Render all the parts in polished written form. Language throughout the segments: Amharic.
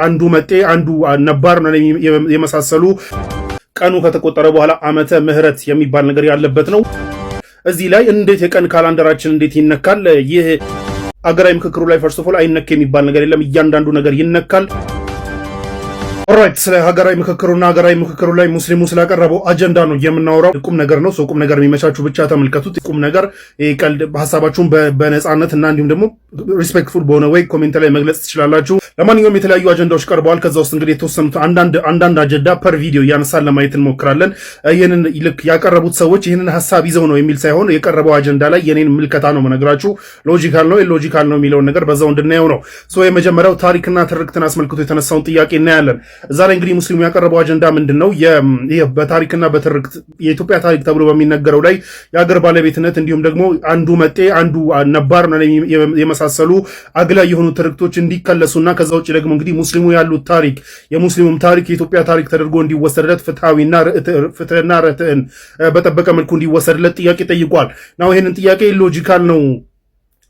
አንዱ መጤ አንዱ ነባር የመሳሰሉ ቀኑ ከተቆጠረ በኋላ ዓመተ ምህረት የሚባል ነገር ያለበት ነው። እዚህ ላይ እንዴት የቀን ካላንደራችን እንዴት ይነካል? ይህ አገራዊ ምክክሩ ላይ ፈርስት ኦፍ ኦል አይነካ የሚባል ነገር የለም። እያንዳንዱ ነገር ይነካል። ኦልራይት፣ ስለ ሀገራዊ ምክክሩና ሀገራዊ ምክክሩ ላይ ሙስሊሙ ስላቀረበው አጀንዳ ነው የምናወራው። ቁም ነገር ነው። ቁም ነገር የሚመቻችሁ ብቻ ተመልከቱት። ቁም ነገር ቀልድ ሀሳባችሁን በነፃነት እና እንዲሁም ደግሞ ሪስፔክትፉል በሆነ ወይ ኮሜንት ላይ መግለጽ ትችላላችሁ። ለማንኛውም የተለያዩ አጀንዳዎች ቀርበዋል። ከዛ ውስጥ እንግዲህ የተወሰኑት አንዳንድ አጀንዳ ፐር ቪዲዮ እያነሳን ለማየት እንሞክራለን። ይህንን ልክ ያቀረቡት ሰዎች ይህንን ሀሳብ ይዘው ነው የሚል ሳይሆን የቀረበው አጀንዳ ላይ የኔን ምልከታ ነው መነግራችሁ። ሎጂካል ነው ኢሎጂካል ነው የሚለውን ነገር በዛው እንድናየው ነው። የመጀመሪያው ታሪክና ትርክትን አስመልክቶ የተነሳውን ጥያቄ እናያለን። እዛ ላይ እንግዲህ ሙስሊሙ ያቀረበው አጀንዳ ምንድን ነው? በታሪክና በትርክት የኢትዮጵያ ታሪክ ተብሎ በሚነገረው ላይ የአገር ባለቤትነት እንዲሁም ደግሞ አንዱ መጤ አንዱ ነባር የመሳሰሉ አግላይ የሆኑ ትርክቶች እንዲከለሱና ከዛ ውጭ ደግሞ እንግዲህ ሙስሊሙ ያሉት ታሪክ የሙስሊሙም ታሪክ የኢትዮጵያ ታሪክ ተደርጎ እንዲወሰድለት ፍትህና ርትዕን በጠበቀ መልኩ እንዲወሰድለት ጥያቄ ጠይቋል። ናው ይሄንን ጥያቄ ሎጂካል ነው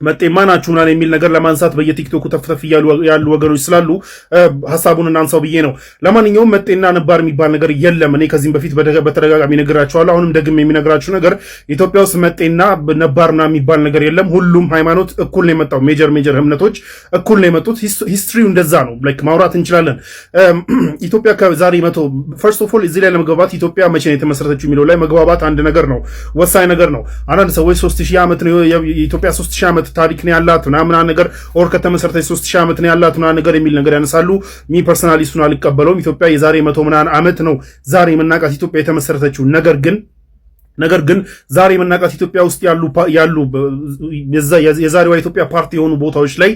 መጤማ ናችሁ ምናምን የሚል ነገር ለማንሳት በየቲክቶኩ ተፍተፍ ያሉ ወገኖች ስላሉ ሀሳቡን እናንሳው ብዬ ነው። ለማንኛውም መጤና ነባር የሚባል ነገር የለም። እኔ ከዚህም በፊት በተደጋጋሚ ነግራችኋለሁ። አሁንም ደግሜ የሚነግራችሁ ነገር ኢትዮጵያ ውስጥ መጤና ነባርና የሚባል ነገር የለም። ሁሉም ሃይማኖት እኩል ነው የመጣው። ሜጀር እምነቶች እኩል ነው የመጡት። ሂስትሪው እንደዛ ነው። ላይክ ማውራት እንችላለን። ኢትዮጵያ ከዛሬ ፈርስት ኦፍ ኦል እዚህ ላይ ለመግባባት ኢትዮጵያ መቼ ነው የተመሰረተችው የሚለው ላይ መግባባት አንድ ነገር ነው፣ ወሳኝ ነገር ነው። አንዳንድ ሰዎች 3000 ዓመት ነው ኢትዮጵያ 3000 ዓመት ታሪክ ነው ያላት ምናምን ነገር ኦር ከተመሰረተች 3000 ዓመት ነው ያላት ምናምን ነገር የሚል ነገር ያነሳሉ። ሚ ፐርሰናሊ እሱን አልቀበለውም። ኢትዮጵያ የዛሬ 100 ምናምን ዓመት ነው ዛሬ የምናውቃት ኢትዮጵያ የተመሰረተችው። ነገር ግን ዛሬ የምናውቃት ኢትዮጵያ ውስጥ ያሉ የዛሬዋ ኢትዮጵያ ፓርቲ የሆኑ ቦታዎች ላይ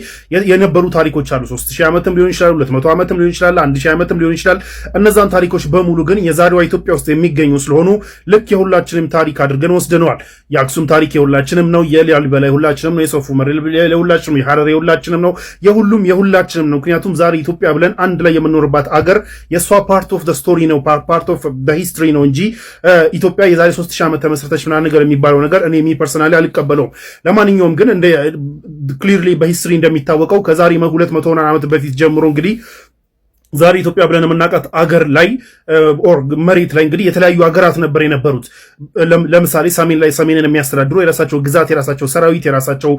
የነበሩ ታሪኮች አሉ። 3000 ዓመትም ሊሆን ይችላል፣ 200 ዓመትም ሊሆን ይችላል፣ 1000 ዓመትም ሊሆን ይችላል። እነዛን ታሪኮች በሙሉ ግን የዛሬዋ ኢትዮጵያ ውስጥ የሚገኙ ስለሆኑ ልክ የሁላችንም ታሪክ አድርገን ወስደነዋል። የአክሱም ታሪክ የሁላችንም ነው፣ የላሊበላ የሁላችንም ነው፣ የሶፍ ዑመር የሁላችንም ነው፣ የሐረር የሁላችንም ነው፣ የሁላችንም ነው። ምክንያቱም ዛሬ ኢትዮጵያ ብለን አንድ ላይ የምንኖርባት አገር የሷ ፓርት ኦፍ ዘ ስቶሪ ነው፣ ፓርት ኦፍ ዘ ሂስትሪ ነው እንጂ ኢትዮጵያ የዛሬ 3000 ዓመት ተመሰረተች ምናምን ነገር የሚባለው ነገር እኔ ፐርሰናሊ አልቀበለውም። ለማንኛውም ግን እንደ ክሊርሊ በሂስትሪ እንደሚታወቀው ከዛሬ 200 ዓመት በፊት ጀምሮ እንግዲህ ዛሬ ኢትዮጵያ ብለን የምናውቃት አገር ላይ ኦር መሬት ላይ እንግዲህ የተለያዩ አገራት ነበር የነበሩት። ለምሳሌ ሰሜንን የሚያስተዳድሩ የራሳቸው ግዛት፣ የራሳቸው ሰራዊት፣ የራሳቸው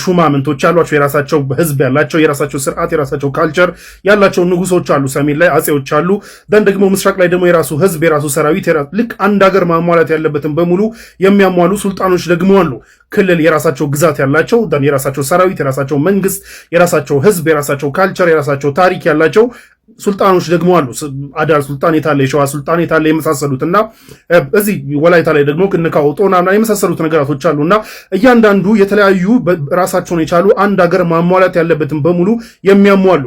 ሹማምንቶች ያሏቸው፣ የራሳቸው ህዝብ ያላቸው፣ የራሳቸው ስርዓት፣ የራሳቸው ካልቸር ያላቸው ንጉሶች አሉ። ሰሜን ላይ አጼዎች አሉ። ደን ደግሞ ምስራቅ ላይ ደግሞ የራሱ ህዝብ፣ የራሱ ሰራዊት፣ ልክ አንድ ሀገር ማሟላት ያለበትን በሙሉ የሚያሟሉ ሱልጣኖች ደግሞ አሉ። ክልል የራሳቸው ግዛት ያላቸው፣ ደን የራሳቸው ሰራዊት፣ የራሳቸው መንግስት፣ የራሳቸው ህዝብ፣ የራሳቸው ካልቸር፣ የራሳቸው ታሪክ ያላቸው ሱልጣኖች ደግሞ አሉ። አዳል ሱልጣን የታለ፣ የሸዋ ሱልጣን የታለ የመሳሰሉት እና እዚህ ወላይታ ላይ ደግሞ ክንካው ጦና የመሳሰሉት ነገራቶች አሉና እያንዳንዱ የተለያዩ ራሳቸውን የቻሉ አንድ ሀገር ማሟላት ያለበትን በሙሉ የሚያሟሉ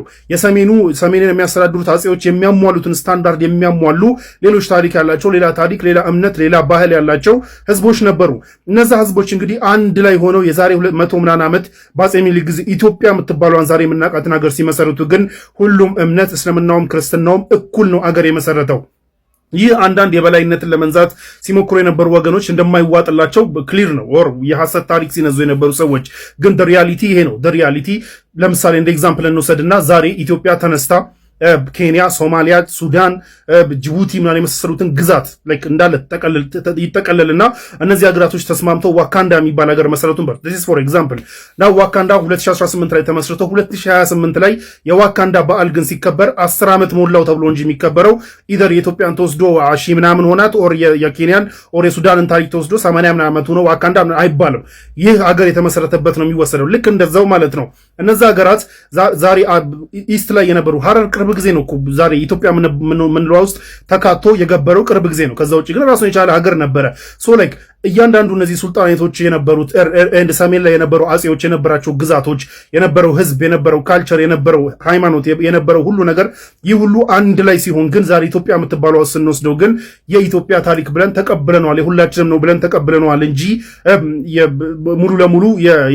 ሰሜንን የሚያስተዳድሩት አጼዎች የሚያሟሉትን ስታንዳርድ የሚያሟሉ ሌሎች ታሪክ ያላቸው ሌላ ታሪክ፣ ሌላ እምነት፣ ሌላ ባህል ያላቸው ህዝቦች ነበሩ። እነዛ ህዝቦች እንግዲህ አንድ ላይ ሆነው የዛሬ 200 ምናምን ዓመት በአጼ ምኒልክ ጊዜ ኢትዮጵያ የምትባለዋን ዛሬ የምናውቃትን ሀገር ሲመሰርቱ ግን ሁሉም እምነት እስልምናውም ክርስትናውም እኩል ነው አገር የመሰረተው። ይህ አንዳንድ የበላይነትን ለመንዛት ሲሞክሩ የነበሩ ወገኖች እንደማይዋጥላቸው ክሊር ነው። ኦር የሐሰት ታሪክ ሲነዙ የነበሩ ሰዎች ግን ሪያሊቲ ይሄ ነው። ሪያሊቲ ለምሳሌ እንደ ኤግዛምፕል እንውሰድና ዛሬ ኢትዮጵያ ተነስታ ኬንያ፣ ሶማሊያ፣ ሱዳን፣ ጅቡቲ ምናምን የመሳሰሉትን ግዛት ላይክ እንዳለ ይጠቀለልና እነዚህ ሀገራቶች ተስማምተው ዋካንዳ የሚባል ሀገር መሰረቱን this is for example now ዋካንዳ 2018 ላይ ተመስርቶ 2028 ላይ የዋካንዳ በዓል ግን ሲከበር 10 ዓመት ሞላው ተብሎ እንጂ የሚከበረው ኢደር የኢትዮጵያን ተወስዶ ሺህ ምናምን ሆናት ኦር የኬንያን ኦር የሱዳንን ታሪክ ተወስዶ 80 ምናምን ዓመት ሆኖ ዋካንዳ አይባልም። ይህ ሀገር የተመሰረተበት ነው የሚወሰደው። ልክ እንደዛው ማለት ነው። እነዛ ሀገራት ዛሬ ኢስት ላይ የነበሩ ሐረር ቅርብ ጊዜ ነው ዛሬ ኢትዮጵያ ምንለው ውስጥ ተካቶ የገበረው ቅርብ ጊዜ ነው። ከዛ ውጭ ግን ራሱን የቻለ ሀገር ነበረ። ላይክ እያንዳንዱ እነዚህ ሱልጣኔቶች የነበሩት ኤንድ ሰሜን ላይ የነበረው አጼዎች የነበራቸው ግዛቶች የነበረው ህዝብ የነበረው ካልቸር የነበረው ሃይማኖት የነበረው ሁሉ ነገር ይህ ሁሉ አንድ ላይ ሲሆን ግን ዛሬ ኢትዮጵያ የምትባለው ስንወስደው ግን የኢትዮጵያ ታሪክ ብለን ተቀብለነዋል፣ የሁላችንም ነው ብለን ተቀብለነዋል እንጂ ሙሉ ለሙሉ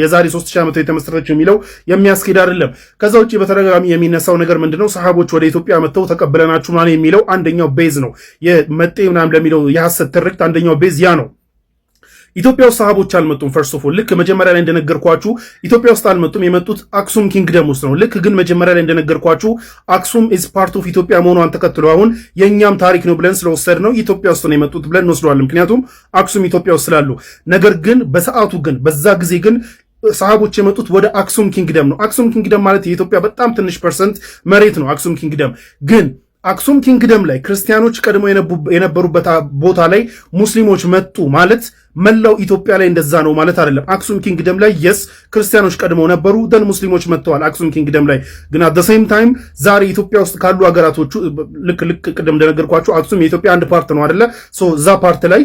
የዛሬ 3000 ዓመት የተመሰረተችው የሚለው የሚያስኬድ አይደለም። ከዛ ውጭ በተደጋጋሚ የሚነሳው ነገር ምንድነው? ሰሃቦች ወደ ኢትዮጵያ መጥተው ተቀብለናችሁ ማለት የሚለው አንደኛው ቤዝ ነው። የመጤ ምናምን ለሚለው የሐሰት ትርክት አንደኛው ቤዝ ያ ነው። ኢትዮጵያ ውስጥ ሰሃቦች አልመጡም። ፈርስት ኦፍ ኦል ልክ መጀመሪያ ላይ እንደነገርኳችሁ ኢትዮጵያ ውስጥ አልመጡም። የመጡት አክሱም ኪንግደም ውስጥ ነው። ልክ ግን መጀመሪያ ላይ እንደነገርኳችሁ አክሱም ኢዝ ፓርት ኦፍ ኢትዮጵያ መሆኗን ተከትሎ አሁን የእኛም ታሪክ ነው ብለን ስለወሰድ ነው ኢትዮጵያ ውስጥ ነው የመጡት ብለን እንወስደዋለን። ምክንያቱም አክሱም ኢትዮጵያ ውስጥ ስላሉ። ነገር ግን በሰዓቱ ግን በዛ ጊዜ ግን ሰሃቦች የመጡት ወደ አክሱም ኪንግደም ነው። አክሱም ኪንግደም ማለት የኢትዮጵያ በጣም ትንሽ ፐርሰንት መሬት ነው። አክሱም ኪንግደም ግን አክሱም ኪንግደም ላይ ክርስቲያኖች ቀድሞ የነበሩበት ቦታ ላይ ሙስሊሞች መጡ ማለት መላው ኢትዮጵያ ላይ እንደዛ ነው ማለት አይደለም። አክሱም ኪንግደም ላይ የስ ክርስቲያኖች ቀድመው ነበሩ፣ ደን ሙስሊሞች መጥተዋል አክሱም ኪንግደም ላይ። ግን አት ዘ ሴም ታይም ዛሬ ኢትዮጵያ ውስጥ ካሉ ሀገራቶቹ ልክ ቅድም እንደነገርኳችሁ አክሱም የኢትዮጵያ አንድ ፓርት ነው አይደለ? ሶ እዛ ፓርት ላይ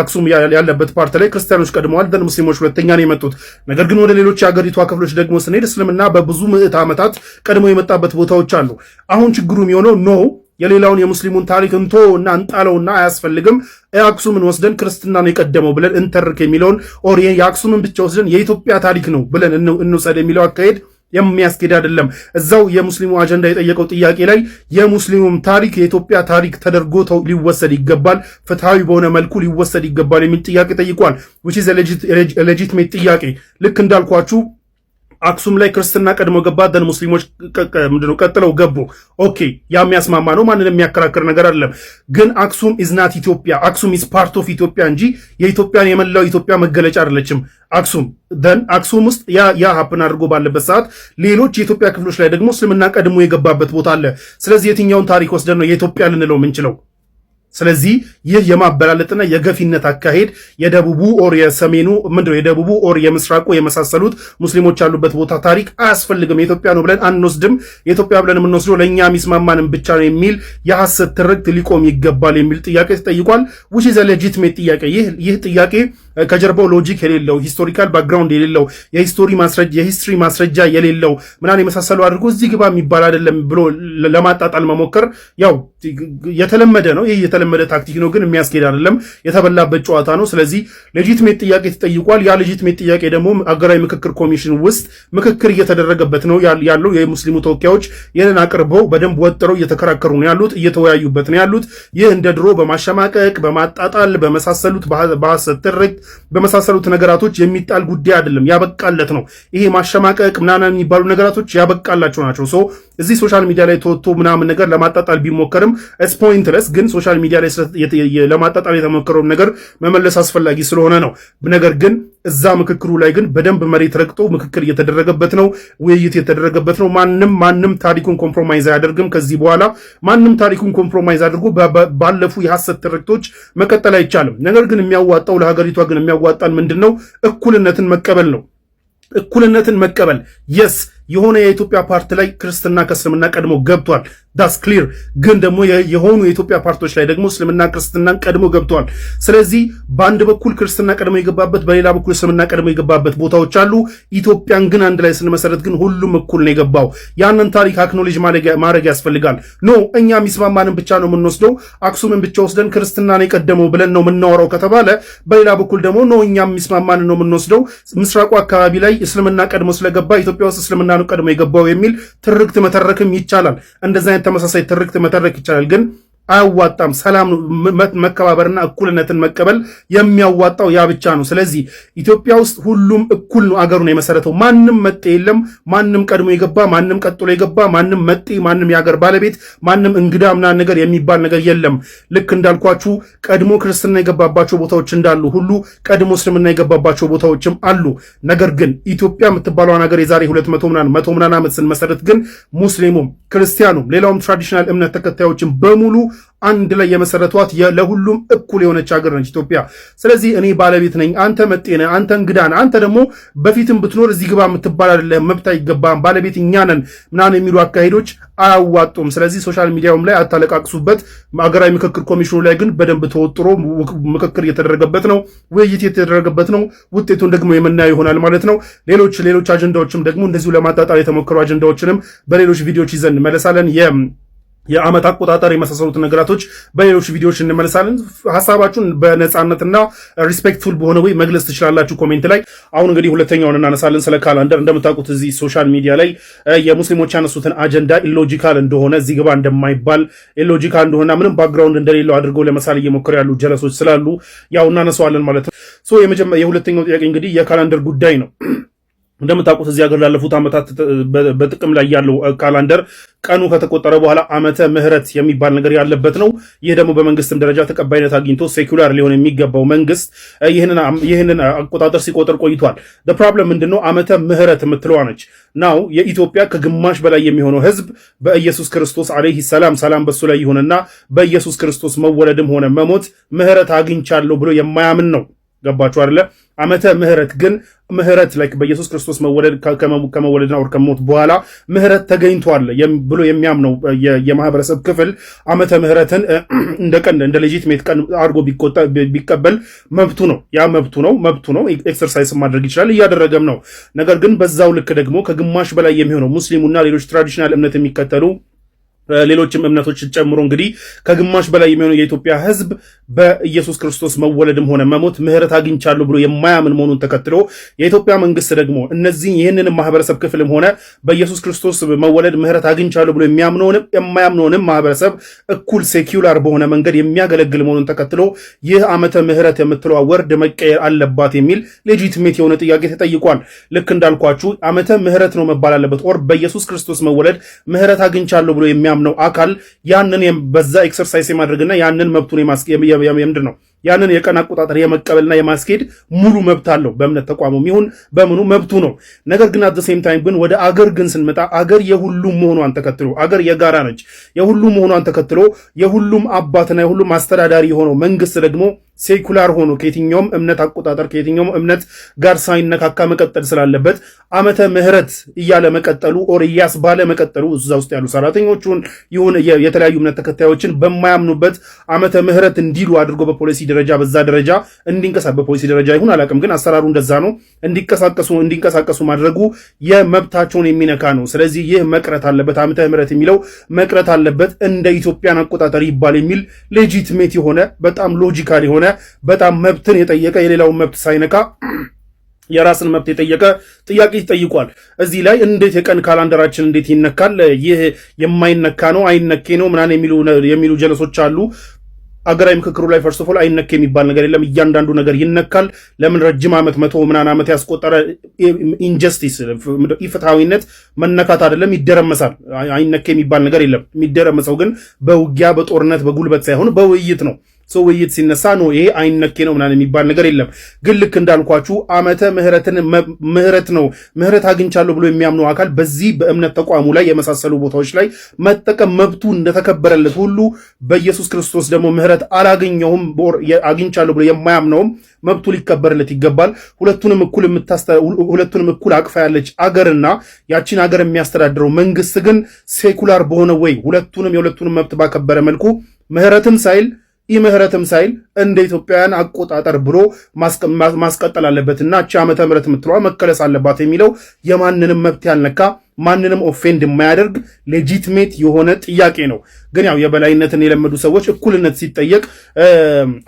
አክሱም ያለበት ፓርት ላይ ክርስቲያኖች ቀድመዋል፣ ደን ሙስሊሞች ሁለተኛ ነው የመጡት። ነገር ግን ወደ ሌሎች የሀገሪቷ ክፍሎች ደግሞ ስንሄድ እስልምና በብዙ ምዕት ዓመታት ቀድሞ የመጣበት ቦታዎች አሉ። አሁን ችግሩ የሚሆነው ኖ የሌላውን የሙስሊሙን ታሪክ እንቶ እና እንጣለውና አያስፈልግም የአክሱምን ወስደን ክርስትና ነው የቀደመው ብለን እንተርክ የሚለውን ኦር የአክሱምን ብቻ ወስደን የኢትዮጵያ ታሪክ ነው ብለን እንውሰድ የሚለው አካሄድ የሚያስኬድ አይደለም። እዛው የሙስሊሙ አጀንዳ የጠየቀው ጥያቄ ላይ የሙስሊሙም ታሪክ የኢትዮጵያ ታሪክ ተደርጎ ሊወሰድ ይገባል፣ ፍትሃዊ በሆነ መልኩ ሊወሰድ ይገባል የሚል ጥያቄ ጠይቋል። which is a legitimate ጥያቄ። ልክ እንዳልኳችሁ አክሱም ላይ ክርስትና ቀድሞ ገባ፣ ደን ሙስሊሞች ምንድነው ቀጥለው ገቡ። ኦኬ ያ የሚያስማማ ነው፣ ማንንም የሚያከራክር ነገር አይደለም። ግን አክሱም ኢዝ ናት ኢትዮጵያ። አክሱም ኢዝ ፓርት ኦፍ ኢትዮጵያ እንጂ የኢትዮጵያን የመላው ኢትዮጵያ መገለጫ አይደለችም አክሱም። ደን አክሱም ውስጥ ያ ሀፕን አድርጎ ባለበት ሰዓት ሌሎች የኢትዮጵያ ክፍሎች ላይ ደግሞ እስልምና ቀድሞ የገባበት ቦታ አለ። ስለዚህ የትኛውን ታሪክ ወስደን ነው የኢትዮጵያ ልንለው የምንችለው? ስለዚህ ይህ የማበላለጥና የገፊነት አካሄድ የደቡቡ ኦር የሰሜኑ ምንድነው የደቡቡ ኦር የምስራቁ የመሳሰሉት ሙስሊሞች ያሉበት ቦታ ታሪክ አያስፈልግም፣ የኢትዮጵያ ነው ብለን አንወስድም። የኢትዮጵያ ብለን የምንወስደው ለእኛ የሚስማማንም ብቻ ነው የሚል የሐሰት ትርክት ሊቆም ይገባል የሚል ጥያቄ ተጠይቋል። which is a legitimate ጥያቄ። ይህ ጥያቄ ከጀርባው ሎጂክ የሌለው ሂስቶሪካል ባክግራውንድ የሌለው የሂስትሪ ማስረጃ የሌለው ምናምን የመሳሰሉ አድርጎ እዚህ ግባ የሚባል አይደለም ብሎ ለማጣጣል መሞከር ያው የተለመደ ነው። ይህ የተለመደ ታክቲክ ነው፣ ግን የሚያስኬድ አይደለም። የተበላበት ጨዋታ ነው። ስለዚህ ሌጂትሜት ጥያቄ ተጠይቋል። ያ ሌጂትሜት ጥያቄ ደግሞ አገራዊ ምክክር ኮሚሽን ውስጥ ምክክር እየተደረገበት ነው ያለው። የሙስሊሙ ተወካዮች ይህንን አቅርበው በደንብ ወጥረው እየተከራከሩ ነው ያሉት፣ እየተወያዩበት ነው ያሉት። ይህ እንደ ድሮ በማሸማቀቅ በማጣጣል በመሳሰሉት በሐሰት ትርክት በመሳሰሉት ነገራቶች የሚጣል ጉዳይ አይደለም፣ ያበቃለት ነው። ይሄ ማሸማቀቅ ምናምን የሚባሉ ነገራቶች ያበቃላቸው ናቸው። ሶ እዚህ ሶሻል ሚዲያ ላይ ተወጥቶ ምናምን ነገር ለማጣጣል ቢሞከርም ፖይንትለስ፣ ግን ሶሻል ሚዲያ ላይ ለማጣጣል የተሞከረውን ነገር መመለስ አስፈላጊ ስለሆነ ነው። ነገር ግን እዛ ምክክሩ ላይ ግን በደንብ መሬት ረግጦ ምክክር እየተደረገበት ነው፣ ውይይት የተደረገበት ነው። ማንም ታሪኩን ኮምፕሮማይዝ አያደርግም። ከዚህ በኋላ ማንም ታሪኩን ኮምፕሮማይዝ አድርጎ ባለፉ የሐሰት ትርክቶች መቀጠል አይቻልም። ነገር ግን የሚያዋጣው ለሀገሪቷ ግን የሚያዋጣን ምንድን ነው? እኩልነትን መቀበል ነው። እኩልነትን መቀበል የስ የሆነ የኢትዮጵያ ፓርት ላይ ክርስትና ከእስልምና ቀድሞ ገብቷል። ዳስ ክሊር። ግን ደግሞ የሆኑ የኢትዮጵያ ፓርቶች ላይ ደግሞ እስልምና ክርስትናን ቀድሞ ገብቷል። ስለዚህ በአንድ በኩል ክርስትና ቀድሞ የገባበት፣ በሌላ በኩል እስልምና ቀድሞ የገባበት ቦታዎች አሉ። ኢትዮጵያን ግን አንድ ላይ ስንመሰረት ግን ሁሉም እኩል ነው የገባው። ያንን ታሪክ አክኖሌጅ ማድረግ ያስፈልጋል። ኖ እኛ የሚስማማንን ብቻ ነው የምንወስደው፣ አክሱምን ብቻ ወስደን ክርስትናን የቀደመው ብለን ነው የምናወራው ከተባለ፣ በሌላ በኩል ደግሞ ኖ እኛ የሚስማማንን ነው የምንወስደው፣ ምስራቁ አካባቢ ላይ እስልምና ቀድሞ ስለገባ ኢትዮጵያ ውስጥ እስልምና ነው ቀድሞ የገባው የሚል ትርክት መተረክም ይቻላል። እንደዚህ አይነት ተመሳሳይ ትርክት መተረክ ይቻላል፣ ግን አያዋጣም። ሰላም መከባበርና እኩልነትን መቀበል የሚያዋጣው ያ ብቻ ነው። ስለዚህ ኢትዮጵያ ውስጥ ሁሉም እኩል ነው አገሩን የመሰረተው። ማንም መጤ የለም። ማንም ቀድሞ የገባ ማንም ቀጥሎ የገባ ማንም መጤ ማንም የሀገር ባለቤት ማንም እንግዳ ምናምን ነገር የሚባል ነገር የለም። ልክ እንዳልኳችሁ ቀድሞ ክርስትና የገባባቸው ቦታዎች እንዳሉ ሁሉ ቀድሞ እስልምና የገባባቸው ቦታዎችም አሉ። ነገር ግን ኢትዮጵያ የምትባለውን ሀገር የዛሬ 200 ምናምን ዓመት ስንመሰረት ግን ሙስሊሙም ክርስቲያኑም ሌላውም ትራዲሽናል እምነት ተከታዮችን በሙሉ አንድ ላይ የመሰረቷት ለሁሉም እኩል የሆነች ሀገር ነች ኢትዮጵያ። ስለዚህ እኔ ባለቤት ነኝ፣ አንተ መጤ ነህ፣ አንተ እንግዳ ነህ፣ አንተ ደግሞ በፊትም ብትኖር እዚህ ግባ የምትባል አይደለም፣ መብት አይገባም፣ ባለቤት እኛ ነን ምናምን የሚሉ አካሄዶች አያዋጡም። ስለዚህ ሶሻል ሚዲያውም ላይ አታለቃቅሱበት። ሀገራዊ ምክክር ኮሚሽኑ ላይ ግን በደንብ ተወጥሮ ምክክር እየተደረገበት ነው፣ ውይይት እየተደረገበት ነው። ውጤቱን ደግሞ የምናየው ይሆናል ማለት ነው። ሌሎች አጀንዳዎችም ደግሞ እንደዚሁ ለማጣጣል የተሞከሩ አጀንዳዎችንም በሌሎች ቪዲዮዎች ይዘን እንመለሳለን። የዓመት አቆጣጠር የመሳሰሉት ነገራቶች በሌሎች ቪዲዮዎች እንመለሳለን። ሐሳባችሁን በነፃነትና ሪስፔክትፉል በሆነ ወይ መግለጽ ትችላላችሁ ኮሜንት ላይ። አሁን እንግዲህ ሁለተኛውን እናነሳለን ስለ ካላንደር። እንደምታውቁት እዚህ ሶሻል ሚዲያ ላይ የሙስሊሞች ያነሱትን አጀንዳ ኢሎጂካል እንደሆነ እዚህ ግባ እንደማይባል ኢሎጂካል እንደሆነ ምንም ባክግራውንድ እንደሌለው አድርገው ለመሳል እየሞከሩ ያሉ ጀለሶች ስላሉ ያው እናነሳዋለን ማለት ነው። የሁለተኛው ጥያቄ እንግዲህ የካላንደር ጉዳይ ነው። እንደምታውቁት እዚህ ሀገር ላለፉት ዓመታት በጥቅም ላይ ያለው ካላንደር ቀኑ ከተቆጠረ በኋላ ዓመተ ምህረት የሚባል ነገር ያለበት ነው። ይህ ደግሞ በመንግስትም ደረጃ ተቀባይነት አግኝቶ ሴኩላር ሊሆን የሚገባው መንግስት ይህንን አቆጣጠር ሲቆጥር ቆይቷል። ፕሮብለም ምንድነው? ዓመተ ምህረት የምትለዋ ነች። ናው የኢትዮጵያ ከግማሽ በላይ የሚሆነው ህዝብ በኢየሱስ ክርስቶስ አለይሂ ሰላም በሱ ላይ ይሁንና በኢየሱስ ክርስቶስ መወለድም ሆነ መሞት ምህረት አግኝቻለሁ ብሎ የማያምን ነው። ገባችሁ አይደለ? ዓመተ ምህረት ግን ምህረት ላይ በኢየሱስ ክርስቶስ መወለድ ከመወለድና ወር ከሞት በኋላ ምህረት ተገኝቷል ብሎ የሚያምነው የማህበረሰብ ክፍል ዓመተ ምህረትን እንደ ሌጂቲሜት ቀን አድርጎ ቢቀበል መብቱ ነው። ያ መብቱ ነው። ኤክሰርሳይዝ ማድረግ ይችላል፣ እያደረገም ነው። ነገር ግን በዛው ልክ ደግሞ ከግማሽ በላይ የሚሆነው ሙስሊሙና ሌሎች ትራዲሽናል እምነት የሚከተሉ ሌሎችም እምነቶች ጨምሮ እንግዲህ ከግማሽ በላይ የሚሆነው የኢትዮጵያ ህዝብ በኢየሱስ ክርስቶስ መወለድም ሆነ መሞት ምህረት አግኝቻለሁ ብሎ የማያምን መሆኑን ተከትሎ የኢትዮጵያ መንግስት ደግሞ ይህንን ማህበረሰብ ክፍልም ሆነ በኢየሱስ ክርስቶስ መወለድ ምህረት አግኝቻለሁ ብሎ የማያምነውንም ማህበረሰብ እኩል ሴኩላር በሆነ መንገድ የሚያገለግል መሆኑን ተከትሎ ይህ ዓመተ ምህረት የምትለዋ ወርድ መቀየር አለባት የሚል ሌጂቲሜት የሆነ ጥያቄ ተጠይቋል። ልክ እንዳልኳችሁ ዓመተ ምህረት ነው መባል አለበት። ኦር በኢየሱስ ክርስቶስ መወለድ ምህረት አግኝቻለሁ ብሎ ነው አካል ያንን በዛ ኤክሰርሳይዝ የማድረግና ያንን መብቱን ምንድን ነው ያንን የቀን አቆጣጠር የመቀበልና የማስኬድ ሙሉ መብት አለው። በእምነት ተቋሙም ይሁን በምኑ መብቱ ነው። ነገር ግን አት ሴም ታይም ግን ወደ አገር ግን ስንመጣ አገር የሁሉም መሆኗን ተከትሎ አገር የጋራ ነች። የሁሉም መሆኗን ተከትሎ የሁሉም አባትና የሁሉም አስተዳዳሪ የሆነው መንግስት ደግሞ ሴኩላር ሆኖ ከየትኛውም እምነት አቆጣጠር ከየትኛውም እምነት ጋር ሳይነካካ መቀጠል ስላለበት ዓመተ ምህረት እያለ መቀጠሉ ኦር እያስባለ መቀጠሉ እዛ ውስጥ ያሉ ሰራተኞቹን ይሁን የተለያዩ እምነት ተከታዮችን በማያምኑበት ዓመተ ምህረት እንዲሉ አድርጎ በፖሊሲ ደረጃ በዛ ደረጃ በፖሊሲ ደረጃ ይሁን አላውቅም፣ ግን አሰራሩ እንደዛ ነው። እንዲንቀሳቀሱ ማድረጉ የመብታቸውን የሚነካ ነው። ስለዚህ ይህ መቅረት አለበት፣ ዓመተ ምህረት የሚለው መቅረት አለበት፣ እንደ ኢትዮጵያን አቆጣጠር ይባል የሚል ሌጂቲሜት የሆነ በጣም ሎጂካል የሆነ በጣም መብትን የጠየቀ የሌላውን መብት ሳይነካ የራስን መብት የጠየቀ ጥያቄ ይጠይቋል። እዚህ ላይ እንዴት የቀን ካላንደራችን እንዴት ይነካል? ይህ የማይነካ ነው አይነኬ ነው ምናምን የሚሉ ጀለሶች አሉ። አገራዊ ምክክሩ ላይ ፈርስት ኦፍ ኦል አይነካ የሚባል ነገር የለም። እያንዳንዱ ነገር ይነካል። ለምን ረጅም ዓመት 100 ምናምን ዓመት ያስቆጠረ ኢንጀስቲስ ኢፍትሐዊነት መነካት አይደለም ይደረመሳል። አይነካ የሚባል ነገር የለም። የሚደረመሰው ግን በውጊያ በጦርነት በጉልበት ሳይሆን በውይይት ነው። ሰው ውይይት ሲነሳ ነው ይሄ አይነኬ ነው ምናምን የሚባል ነገር የለም። ግን ልክ እንዳልኳችሁ ዓመተ ምህረት ነው ምህረት አግኝቻለሁ ብሎ የሚያምነው አካል በዚህ በእምነት ተቋሙ ላይ የመሳሰሉ ቦታዎች ላይ መጠቀም መብቱ እንደተከበረለት ሁሉ በኢየሱስ ክርስቶስ ደግሞ ምህረት አላገኘሁም አግኝቻለሁ ብሎ የማያምነውም መብቱ ሊከበርለት ይገባል። ሁለቱንም እኩል አቅፋ ያለች አገርና ያቺን አገር የሚያስተዳድረው መንግስት ግን ሴኩላር በሆነ ወይ የሁለቱንም መብት ባከበረ መልኩ ምህረትም ሳይል ምህረትም ሳይል እንደ ኢትዮጵያውያን አቆጣጠር ብሎ ማስቀጠል አለበትና እቺ ዓመተ ምህረት የምትለዋ መከለስ አለባት የሚለው የማንንም መብት ያልነካ ማንንም ኦፌንድ የማያደርግ ሌጂቲሜት የሆነ ጥያቄ ነው። ግን ያው የበላይነትን የለመዱ ሰዎች እኩልነት ሲጠየቅ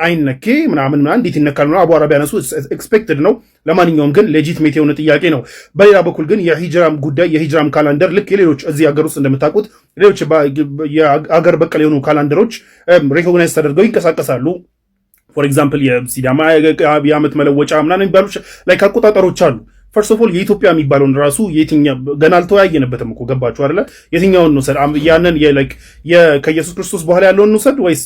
አይነኬ ምናምን እንዴት ይነካል ነው አቧራ ቢያነሱ ኤክስፔክትድ ነው። ለማንኛውም ግን ሌጂቲሜት የሆነ ጥያቄ ነው። በሌላ በኩል ግን የሂጅራም ጉዳይ የሂጅራም ካላንደር ልክ የሌሎች እዚህ ሀገር ውስጥ እንደምታውቁት ሌሎች የአገር በቀል የሆኑ ካላንደሮች ሪኮግናይዝ ተደርገው ይንቀሳቀሳሉ። ፎር ኤግዛምፕል የሲዳማ የዓመት መለወጫ ምናምን የሚባሉ ላይክ አቆጣጠሮች አሉ። ፈርስት ኦፍ ኦል የኢትዮጵያ የሚባለውን ራሱ ገና አልተወያየንበትም እኮ ገባችሁ አይደለ? የትኛውን እንውሰድ? ያንን ከኢየሱስ ክርስቶስ በኋላ ያለውን እንውሰድ ወይስ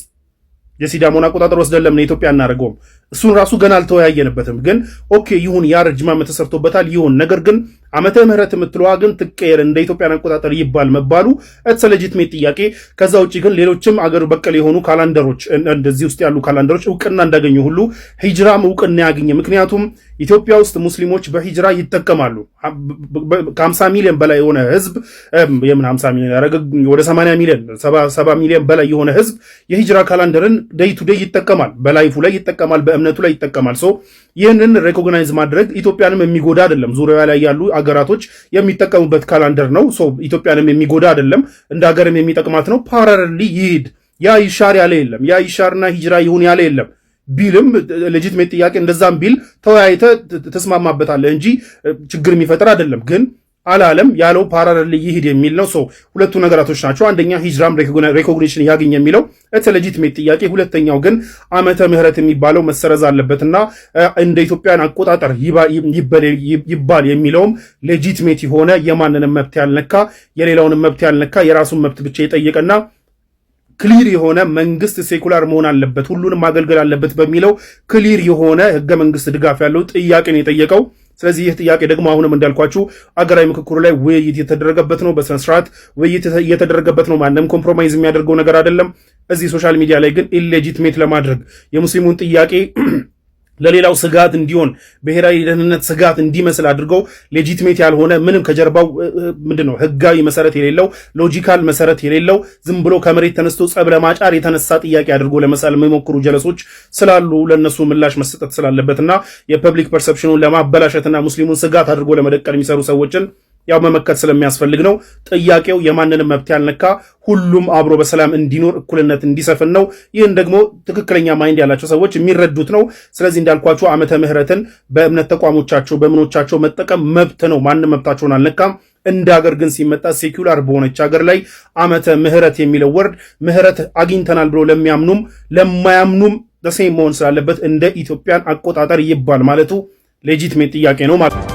የሲዳሞን አቆጣጠር ወስደን ለምን ኢትዮጵያ እናደርገውም? እሱን ራሱ ገና አልተወያየንበትም። ግን ኦኬ ይሁን፣ ያ ረጅም ዓመት ተሰርቶበታል ይሁን። ነገር ግን ዓመተ ምህረት የምትለዋ ግን ትቀየር እንደ ኢትዮጵያን አቆጣጠር ይባል መባሉ እትስ ሌጂቲሜት ጥያቄ። ከዛ ውጭ ግን ሌሎችም አገር በቀል የሆኑ ካላንደሮች እንደዚህ ውስጥ ያሉ ካላንደሮች እውቅና እንዳገኙ ሁሉ ሂጅራም እውቅና ያገኘ። ምክንያቱም ኢትዮጵያ ውስጥ ሙስሊሞች በሂጅራ ይጠቀማሉ። ከ50 ሚሊዮን በላይ የሆነ ህዝብ የምን 50 ሚሊዮን ወደ 80 ሚሊዮን 70 ሚሊዮን በላይ የሆነ ህዝብ የሂጅራ ካላንደርን ዴይ ቱ ዴይ ይጠቀማል። በላይፉ ላይ ይጠቀማል። እምነቱ ላይ ይጠቀማል። ይህንን ሬኮግናይዝ ማድረግ ኢትዮጵያንም የሚጎዳ አይደለም። ዙሪያ ላይ ያሉ አገራቶች የሚጠቀሙበት ካላንደር ነው። ኢትዮጵያንም የሚጎዳ አይደለም፣ እንደ ሀገርም የሚጠቅማት ነው። ፓራሌሊ ይሂድ። ያ ይሻር ያለ የለም። ያ ይሻርና ሂጅራ ይሁን ያለ የለም። ቢልም ሌጂትሜት ጥያቄ እንደዛም ቢል ተወያይተ ተስማማበታለህ እንጂ ችግር የሚፈጥር አይደለም። ግን አላለም ያለው ፓራሌል ይሂድ የሚል ነው። ሁለቱ ነገራቶች ናቸው። አንደኛ ሂጅራም ሬኮግኒሽን ያገኝ የሚለው ሌጂትሜት ጥያቄ፣ ሁለተኛው ግን ዓመተ ምህረት የሚባለው መሰረዝ አለበትና እንደ ኢትዮጵያን አቆጣጠር ይባል የሚለውም ሌጂትሜት የሆነ የማንንም መብት ያልነካ የሌላውንም መብት ያልነካ የራሱን መብት ብቻ የጠየቀና ክሊር የሆነ መንግስት ሴኩላር መሆን አለበት ሁሉንም ማገልገል አለበት በሚለው ክሊር የሆነ ህገ መንግስት ድጋፍ ያለው ጥያቄን የጠየቀው። ስለዚህ ይህ ጥያቄ ደግሞ አሁንም እንዳልኳችሁ አገራዊ ምክክሩ ላይ ውይይት የተደረገበት ነው። በስነ ስርዓት ውይይት የተደረገበት ነው። ማንም ኮምፕሮማይዝ የሚያደርገው ነገር አይደለም። እዚህ ሶሻል ሚዲያ ላይ ግን ኢሌጂትሜት ለማድረግ የሙስሊሙን ጥያቄ ለሌላው ስጋት እንዲሆን ብሔራዊ ደህንነት ስጋት እንዲመስል አድርገው ሌጂትሜት ያልሆነ ምንም ከጀርባው ምንድነው ህጋዊ መሰረት የሌለው ሎጂካል መሰረት የሌለው ዝም ብሎ ከመሬት ተነስቶ ጸብ ለማጫር የተነሳ ጥያቄ አድርጎ ለመሳል የሚሞክሩ ጀለሶች ስላሉ ለነሱ ምላሽ መስጠት ስላለበትና የፐብሊክ ፐርሰፕሽኑን ለማበላሸትና ሙስሊሙን ስጋት አድርጎ ለመደቀል የሚሰሩ ሰዎችን ያው መመከት ስለሚያስፈልግ ነው። ጥያቄው የማንንም መብት ያልነካ ሁሉም አብሮ በሰላም እንዲኖር እኩልነት እንዲሰፍን ነው። ይህን ደግሞ ትክክለኛ ማይንድ ያላቸው ሰዎች የሚረዱት ነው። ስለዚህ እንዳልኳቸው ዓመተ ምህረትን በእምነት ተቋሞቻቸው በምኖቻቸው መጠቀም መብት ነው። ማንም መብታቸውን አልነካም። እንደ ሀገር ግን ሲመጣ ሴኩላር በሆነች ሀገር ላይ ዓመተ ምህረት የሚለው ወርድ ምህረት አግኝተናል ብሎ ለሚያምኑም ለማያምኑም ደሴም መሆን ስላለበት እንደ ኢትዮጵያን አቆጣጠር ይባል ማለቱ ሌጂትሜት ጥያቄ ነው ማለት ነው።